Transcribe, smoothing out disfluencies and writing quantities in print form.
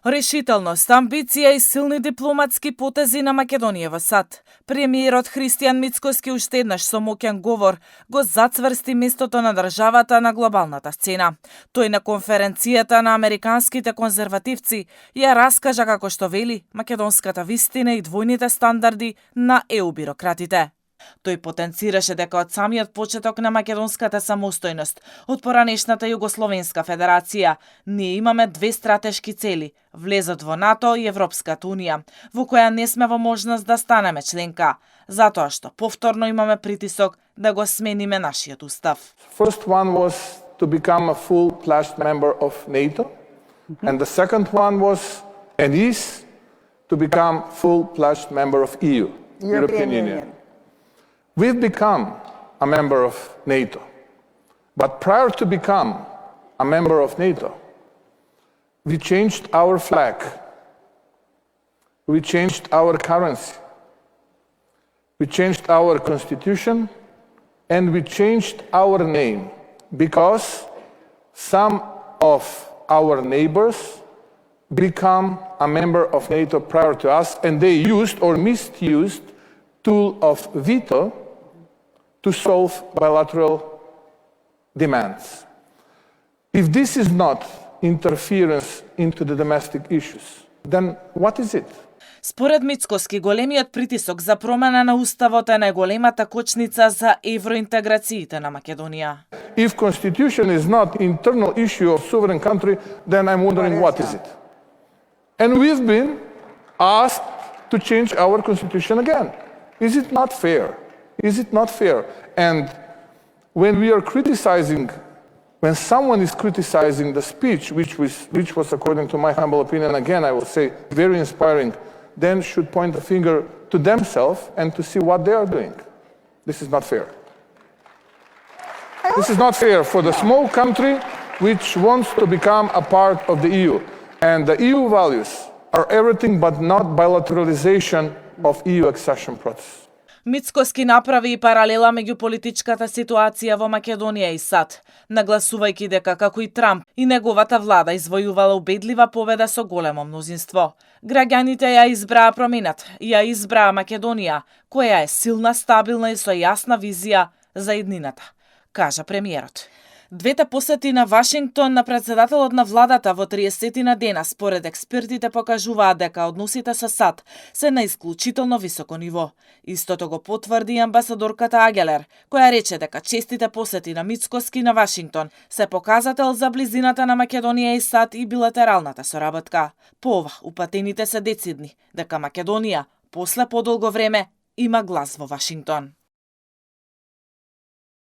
Решителност, амбиција и силни дипломатски потези на Македонија во САД. Премиерот Христијан Мицкоски уште еднаш со моќен говор го зацврсти местото на државата на глобалната сцена. Тој на конференцијата на американските конзервативци ја раскажа како што вели македонската вистина и двојните стандарди на ЕУ бирократите. Тој потенцираше дека од самиот почеток на македонската самостојност, од поранешната Југословенска федерација, ние имаме две стратешки цели – влезот во НАТО и Европската унија, во која не сме во можност да станеме членка, затоа што повторно имаме притисок да го смениме нашиот устав. First one was to become a full-fledged member of NATO, and the second one was and is to become full-fledged member of EU, European Union. We've become a member of NATO, but prior to become a member of NATO, we changed our flag, we changed our currency, we changed our constitution, and we changed our name because some of our neighbors become a member of NATO prior to us, and they used or misused tool of veto to solve bilateral demands. If this is not interference into the domestic issues, then what is it? Според Мицкоски, големиот притисок за промена на уставот е најголемата кочница за евроинтеграциите на Македонија. If constitution is not internal issue of sovereign country, then I'm wondering what is it? And we've been asked to change our constitution again. Is it not fair? Is it not fair? And when we are criticizing, when someone is criticizing the speech, which was, according to my humble opinion, again, I will say, very inspiring, then should point the finger to themselves and to see what they are doing. This is not fair. This is not fair for the small country which wants to become a part of the EU. And the EU values are everything but not bilateralization of EU accession process. Мицкоски направи и паралела меѓу политичката ситуација во Македонија и САД, нагласувајќи дека како и Трамп и неговата влада извојувала убедлива победа со големо мнозинство. Граѓаните ја избраа промената, ја избраа Македонија, која е силна, стабилна и со јасна визија за иднината, кажа премиерот. Двете посети на Вашингтон на председателот на владата во 30 дена според експертите покажуваат дека односите со САД се на исклучително високо ниво. Истото го потврди амбасадорката Агелер, која рече дека честите посети на Мицкоски на Вашингтон се показател за близината на Македонија и САД и билатералната соработка. По ова, упатените се децидни дека Македонија, после подолго време, има глас во Вашингтон.